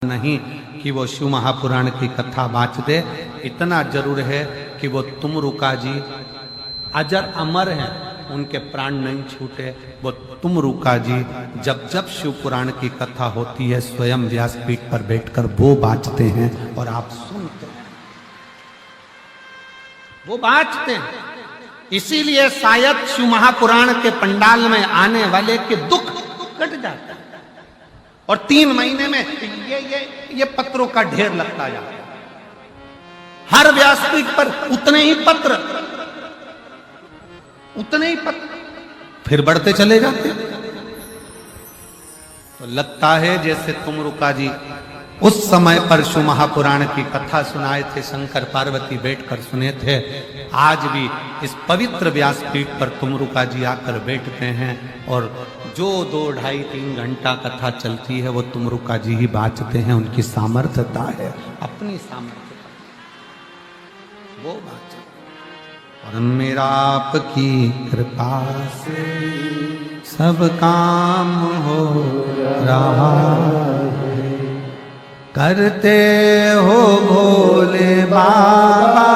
नहीं कि वो शिव महापुराण की कथा बाँच दे, इतना जरूर है कि वो तुमरुका जी अजर अमर हैं, उनके प्राण नहीं छूटे। वो तुमरुका जी जब जब शिव पुराण की कथा होती है स्वयं व्यासपीठ पर बैठकर वो बाँचते हैं और आप सुनते हैं, वो बाँचते हैं। इसीलिए शायद शिव महापुराण के पंडाल में आने वाले के दुख कट जाता है और 3 महीने में ये पत्रों का ढेर लगता जाता है। हर व्यासपीठ पर उतने ही पत्र, फिर बढ़ते चले जाते। तो लगता है जैसे तुमरुका जी उस समय पर शिव महापुराण की कथा सुनाए थे, शंकर पार्वती बैठकर सुने थे। आज भी इस पवित्र व्यासपीठ पर तुमरुका जी आकर बैठते हैं और जो 2, 2.5, 3 घंटा कथा चलती है वो तुमरुका जी ही बाँचते हैं। उनकी सामर्थ्यता है, अपनी सामर्थ्यता, वो बाँचते। और मेरा आपकी कृपा से सब काम हो रहा है, करते हो भोले बाबा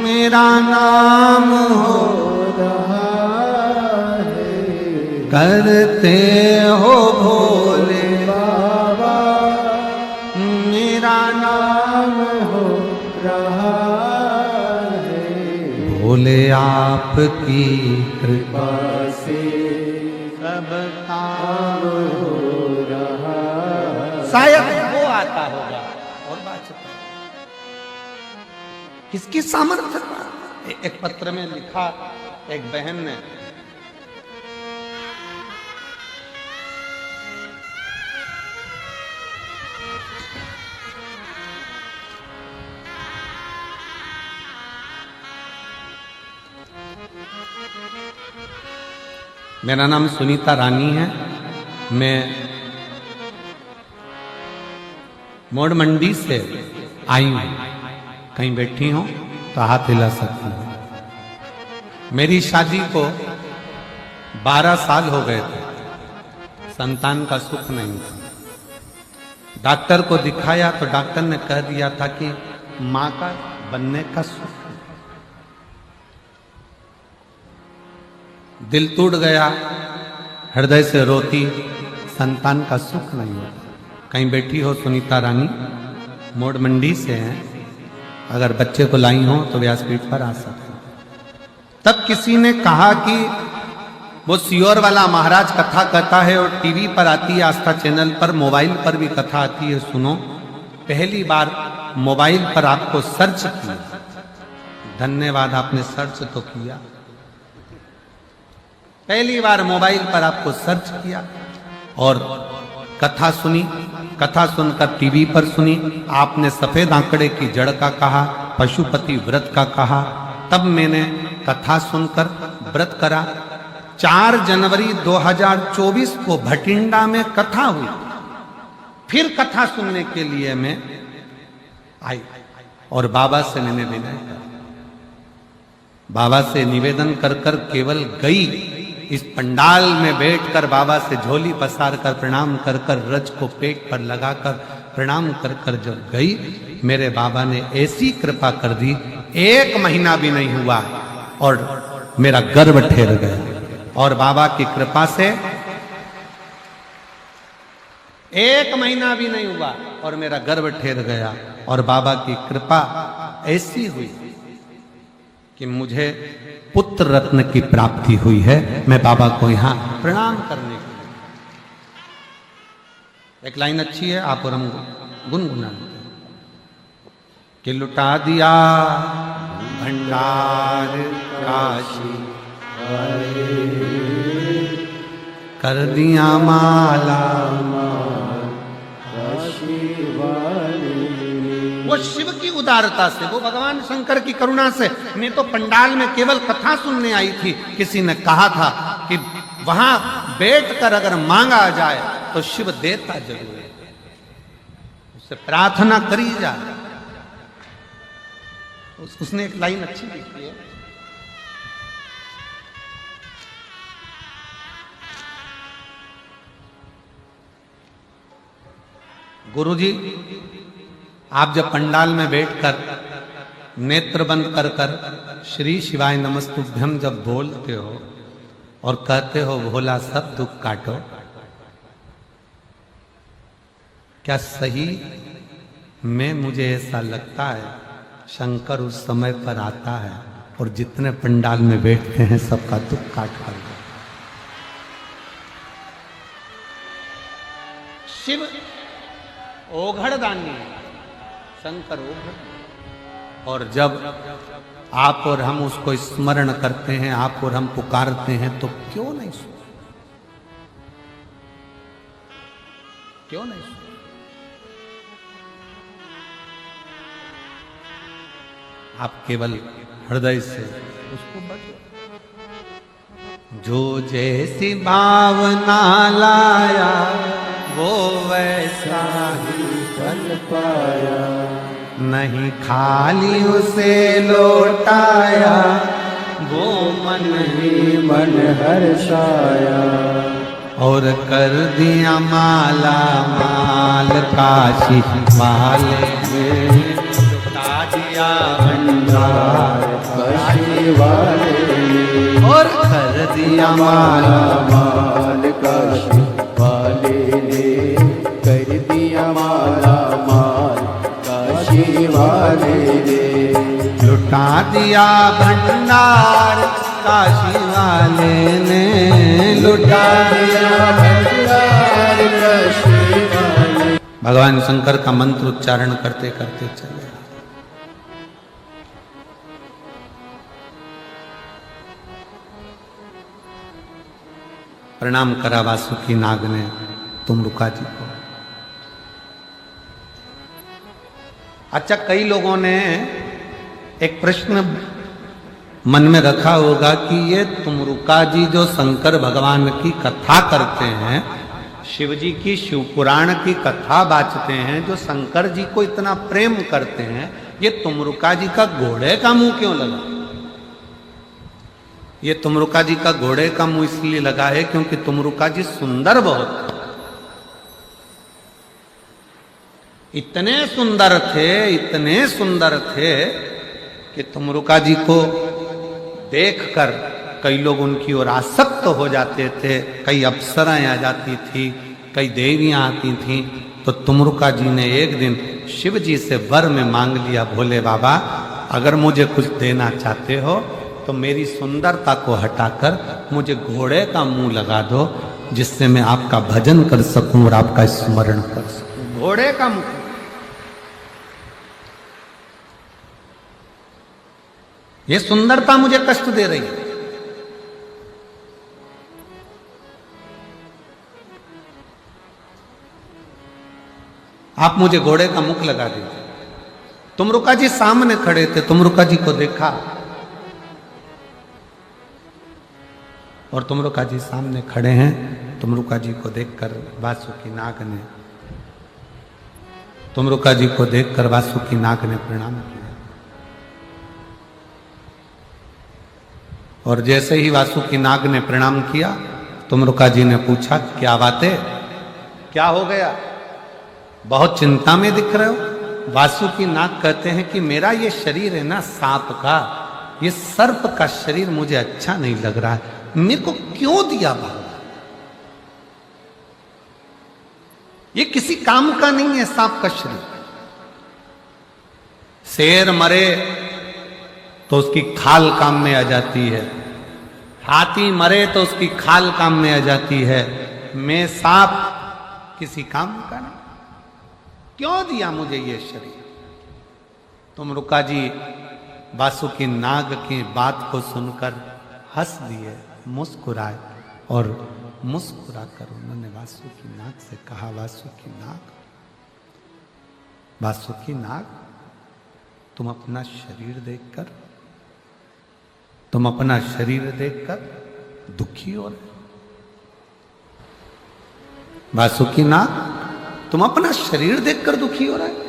मेरा नाम हो रहा है, करते हो भोले बाबा मेरा नाम हो रहा है। भोले आपकी कृपा से सब काम हो रहा, शायद वो आता होगा और बात किसकी सामर्थ्य। एक पत्र में लिखा एक बहन ने, मेरा नाम सुनीता रानी है, मैं मोड़ मंडी से आई हूं। कहीं बैठी हूं तो हाथ हिला सकती हूं। मेरी शादी को 12 साल हो गए थे, संतान का सुख नहीं था। डॉक्टर को दिखाया तो डॉक्टर ने कह दिया था कि मां का बनने का सुख। दिल टूट गया, हृदय से रोती, संतान का सुख नहीं होता। कहीं बैठी हो सुनीता रानी, मोड़ मंडी से हैं, अगर बच्चे को लाई हो तो व्यासपीठ पर आ सकते। तब किसी ने कहा कि वो सियोर वाला महाराज कथा कहता है और टीवी पर आती है, आस्था चैनल पर, मोबाइल पर भी कथा आती है, सुनो। पहली बार मोबाइल पर आपको सर्च किया, धन्यवाद, आपने सर्च तो किया। पहली बार मोबाइल पर आपको सर्च किया और कथा सुनी। कथा सुनकर टीवी पर सुनी, आपने सफेद आंकड़े की जड़ का कहा, पशुपति व्रत का कहा। तब मैंने कथा सुनकर व्रत करा। 4 जनवरी 2024 को भटिंडा में कथा हुई। फिर कथा सुनने के लिए मैं आई और बाबा से मैंने विनय किया। बाबा से निवेदन कर कर केवल गई, इस पंडाल में बैठकर बाबा से झोली पसार कर प्रणाम कर कर, रज को पेट पर लगाकर प्रणाम कर कर जब गई, मेरे बाबा ने ऐसी कृपा कर दी, 1 महीना भी नहीं हुआ और मेरा गर्भ ठहर गया। और बाबा की कृपा से 1 महीना भी नहीं हुआ और मेरा गर्भ ठहर गया। और बाबा की कृपा ऐसी हुई कि मुझे पुत्र रत्न की प्राप्ति हुई है। मैं बाबा को यहां प्रणाम करने के लिए, एक लाइन अच्छी है, आप और हम गुनगुना कि लुटा दिया भंडार काशी कर दिया माला वो शिव की उदारता से, वो भगवान शंकर की करुणा से। मैं तो पंडाल में केवल कथा सुनने आई थी। किसी ने कहा था कि वहां बैठकर अगर मांगा जाए तो शिव देता जरूर है, उससे प्रार्थना करी जाए। उसने एक लाइन अच्छी लिखी है, गुरुजी, आप जब पंडाल में बैठकर नेत्र बंद कर कर श्री शिवाय नमस्तुभ्यम जब बोलते हो और कहते हो भोला सब दुख काटो, क्या सही में मुझे ऐसा लगता है शंकर उस समय पर आता है और जितने पंडाल में बैठते हैं सबका दुख काट कर दो। शिव ओघड़ दानी, शंकर ओघड़, और जब आप और हम उसको स्मरण करते हैं, आप और हम पुकारते हैं, तो क्यों नहीं सुन, क्यों नहीं सुन? आप केवल हृदय से उसको बचो। जो जैसी भावना लाया वो वैसा ही फल पाया, नहीं खाली उसे लौटाया वो मन ही मन हर्षाया, और कर दिया माला माल काशी वाले में, लुटा दिया भंडार काशी वाले ने, और कर दिया माला माल काशी वाले ने, कर दिया माला माल काशी वाले ने, लुटा दिया भंडार काशी वाले ने, लुटा दिया भंडार काशी वाले। भगवान शंकर का मंत्र उच्चारण करते करते चले। प्रणाम करा वासुकी नाग ने तुमरुका जी को। अच्छा, कई लोगों ने एक प्रश्न मन में रखा होगा कि ये तुमरुका जी जो शंकर भगवान की कथा करते हैं, शिव जी की शिव पुराण की कथा बाँचते हैं, जो शंकर जी को इतना प्रेम करते हैं, ये तुमरुका जी का घोड़े का मुंह क्यों लगा? ये तुमरुका जी का घोड़े का मुंह इसलिए लगा है क्योंकि तुमरुका जी सुंदर बहुत थे। इतने सुंदर थे, इतने सुंदर थे कि तुमरुका जी को देखकर कई लोग उनकी ओर आसक्त हो जाते थे। कई अप्सराएं आ जाती थी, कई देवियां आती थीं। तो तुमरुका जी ने एक दिन शिव जी से वर में मांग लिया, भोले बाबा अगर मुझे कुछ देना चाहते हो तो मेरी सुंदरता को हटाकर मुझे घोड़े का मुंह लगा दो, जिससे मैं आपका भजन कर सकूं और आपका स्मरण कर सकूं। घोड़े का मुंह, ये सुंदरता मुझे कष्ट दे रही है। आप मुझे घोड़े का मुख लगा दीजिए। तुमरुका जी सामने खड़े थे, तुमरुका जी को देखा और तुमरुका जी सामने खड़े हैं। तुमरुका जी को देखकर वासुकी नाग ने, तुमरुका जी को देखकर वासुकी नाग ने प्रणाम किया। और जैसे ही वासुकी नाग ने प्रणाम किया, तुमरुका जी ने पूछा, क्या बात है, क्या हो गया, बहुत चिंता में दिख रहे हो? वासुकी नाग कहते हैं कि मेरा ये शरीर है ना सांप का, ये सर्प का शरीर मुझे अच्छा नहीं लग रहा है, मेरे को क्यों दिया बाबा? ये किसी काम का नहीं है सांप का शरीर। शेर मरे तो उसकी खाल काम में आ जाती है, हाथी मरे तो उसकी खाल काम में आ जाती है, मैं सांप किसी काम का नहीं, क्यों दिया मुझे ये शरीर? तुमरुका जी वासुकी नाग की बात को सुनकर हंस दिए, मुस्कुराए, और मुस्कुरा कर उन्होंने वासुकी नाग से कहा, वासुकी नाग, वासुकी नाग, तुम अपना शरीर देखकर, तुम अपना शरीर देखकर दुखी हो रहे? वासुकी नाग, तुम अपना शरीर देखकर दुखी हो रहे?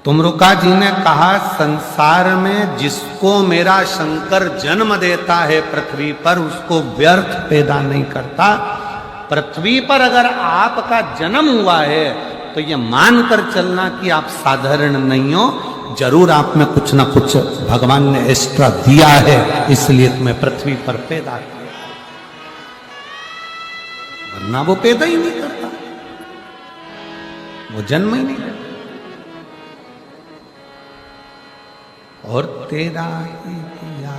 तुमरुका जी ने कहा, संसार में जिसको मेरा शंकर जन्म देता है पृथ्वी पर, उसको व्यर्थ पैदा नहीं करता। पृथ्वी पर अगर आपका जन्म हुआ है तो ये मानकर चलना कि आप साधारण नहीं हो, जरूर आप में कुछ ना कुछ भगवान ने एक्स्ट्रा दिया है, इसलिए तुम्हें पृथ्वी पर पैदा किया, वरना वो पैदा ही नहीं करता, वो जन्म ही नहीं लेता। और तेरा ही पिया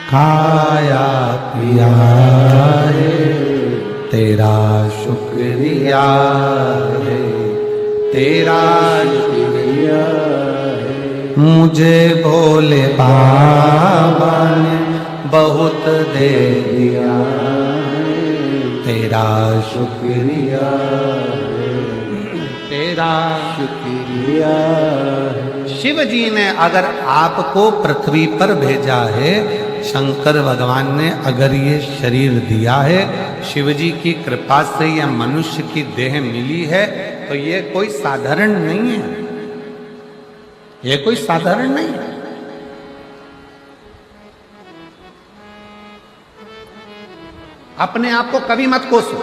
खाया पिया है, तेरा शुक्रिया है, तेरा शुक्रिया है, मुझे भोले बाबा ने बहुत दे दिया, तेरा शुक्रिया है, तेरा शुक्रिया है। शिव जी ने अगर आपको पृथ्वी पर भेजा है, शंकर भगवान ने अगर ये शरीर दिया है, शिव जी की कृपा से यह मनुष्य की देह मिली है, तो ये कोई साधारण नहीं है, ये कोई साधारण नहीं है। अपने आप को कभी मत कोसो।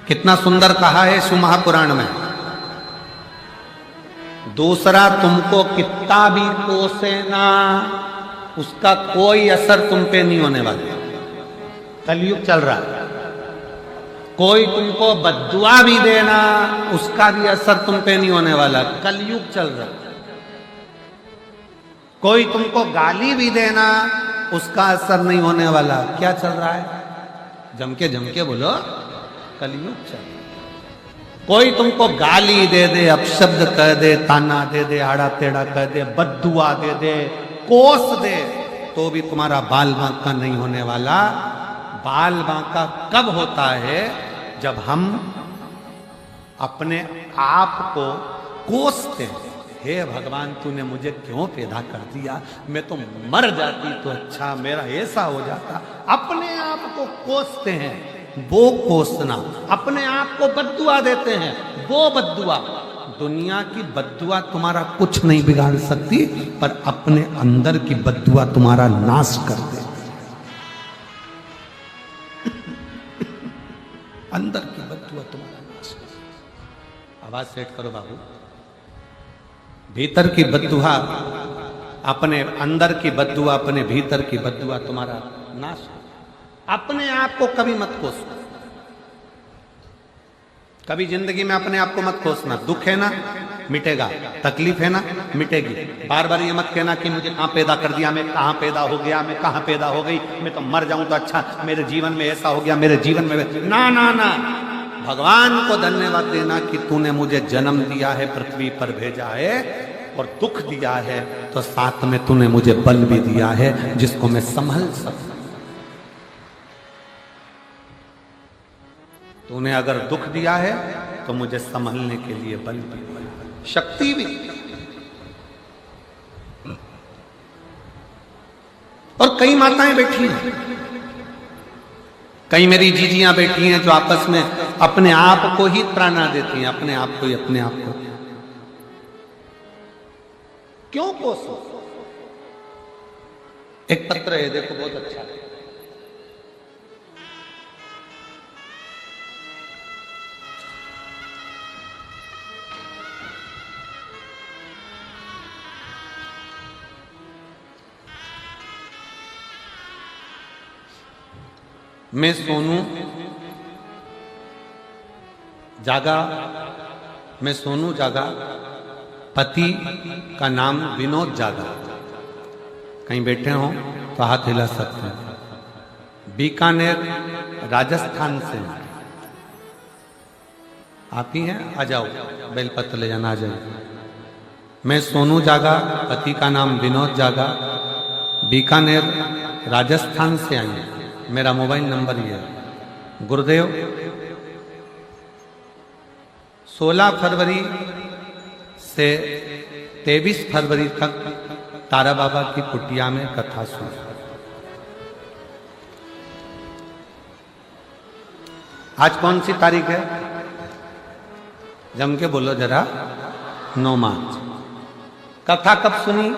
कितना सुंदर कहा है शिव महापुराण में, दूसरा तुमको कितना भी कोसे ना, उसका कोई असर तुम पे नहीं होने वाला। कलयुग चल रहा है, कोई तुमको बद्दुआ भी देना, उसका भी असर तुम पे नहीं होने वाला। कलयुग चल रहा है। कोई तुमको गाली भी देना, उसका असर नहीं होने वाला। क्या चल रहा है? जम के बोलो, कलयुग चल रहा है। कोई तुमको गाली दे दे, अपशब्द कह दे, ताना दे दे, आड़ा टेढ़ा कह दे, बद्दुआ दे दे, कोस दे, तो भी तुम्हारा बाल बांका नहीं होने वाला। बाल बांका कब होता है? जब हम अपने आप को कोसते हैं, हे भगवान तूने मुझे क्यों पैदा कर दिया, मैं तो मर जाती तो अच्छा, मेरा ऐसा हो जाता। अपने आप को कोसते हैं, वो कोसना। अपने आप को बद्दुआ देते हैं, वो बद्दुआ। दुनिया की बद्दुआ तुम्हारा कुछ नहीं बिगाड़ सकती, पर अपने अंदर की बद्दुआ तुम्हारा नाश कर दे। अंदर की बद्दुआ तुम्हारा नाश कर दे। आवाज सेट करो बाबू। भीतर की बद्दुआ, अपने अंदर की बद्दुआ, अपने भीतर की बद्दुआ तुम्हारा नाश। अपने आप को कभी मत कोसो। कभी जिंदगी में अपने आप को मत कोसना। दुख है ना, मिटेगा। तकलीफ है ना, मिटेगी। बार बार ये मत कहना कि मुझे कहां पैदा कर दिया, मैं कहां पैदा हो गया, मैं कहां पैदा हो गई, मैं तो मर जाऊं तो अच्छा, मेरे जीवन में ऐसा हो गया, मेरे जीवन में ना ना ना। भगवान को धन्यवाद देना कि तूने मुझे जन्म दिया है, पृथ्वी पर भेजा है और दुख दिया है, तो साथ में तूने मुझे बल भी दिया है जिसको मैं संभल सकूं। तूने अगर दुख दिया है तो मुझे संभलने के लिए बल भी, शक्ति भी। और कई माताएं बैठी हैं, कई मेरी जीजियां बैठी हैं जो आपस में अपने आप को ही त्राना देती हैं, अपने आप को ही, अपने आप को। क्यों कोसो? एक पत्र है, देखो बहुत अच्छा है। मैं सोनू जागा, मैं सोनू जागा, पति का नाम विनोद जागा। कहीं बैठे हो तो हाथ हिला सकते हैं। बीकानेर राजस्थान से आप ही हैं? आ जाओ, बेलपत्र ले जाना, आ जाओ। मैं सोनू जागा, पति का नाम विनोद जागा, बीकानेर राजस्थान से आई हूं। मेरा मोबाइल नंबर ये है। गुरुदेव 16 फरवरी से 23 फरवरी तक तारा बाबा की कुटिया में कथा सुनी। आज कौन सी तारीख है? जम के बोलो जरा। 9 मार्च। कथा कब सुनी?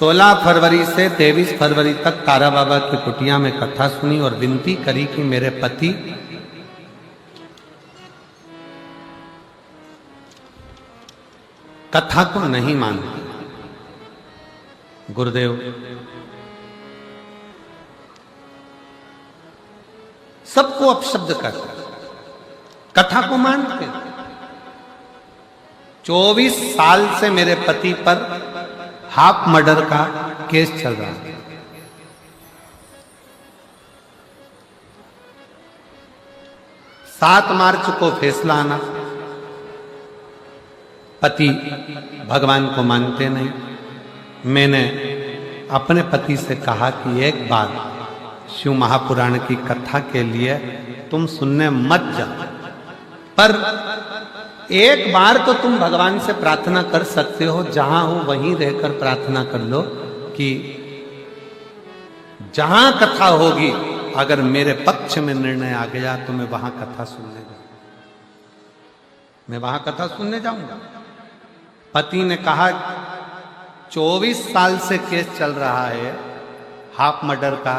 16 फरवरी से 23 फरवरी तक तारा बाबा की कुटिया में कथा सुनी और विनती करी कि मेरे पति कथा को नहीं मानते। गुरुदेव सबको अपशब्द करता, कथा को मानते। 24 साल से मेरे पति पर हाफ मर्डर का केस चल रहा है। सात मार्च को फैसला आना। पति भगवान को मानते नहीं। मैंने अपने पति से कहा कि एक बार शिव महापुराण की कथा के लिए तुम सुनने मत जाओ, पर एक बार तो तुम भगवान से प्रार्थना कर सकते हो, जहां हो वहीं रहकर प्रार्थना कर लो कि जहां कथा होगी अगर मेरे पक्ष में निर्णय आ गया तो मैं वहां कथा सुनने जाऊंगा, मैं वहां कथा सुनने जाऊंगा। पति ने कहा 24 साल से केस चल रहा है हाफ मर्डर का,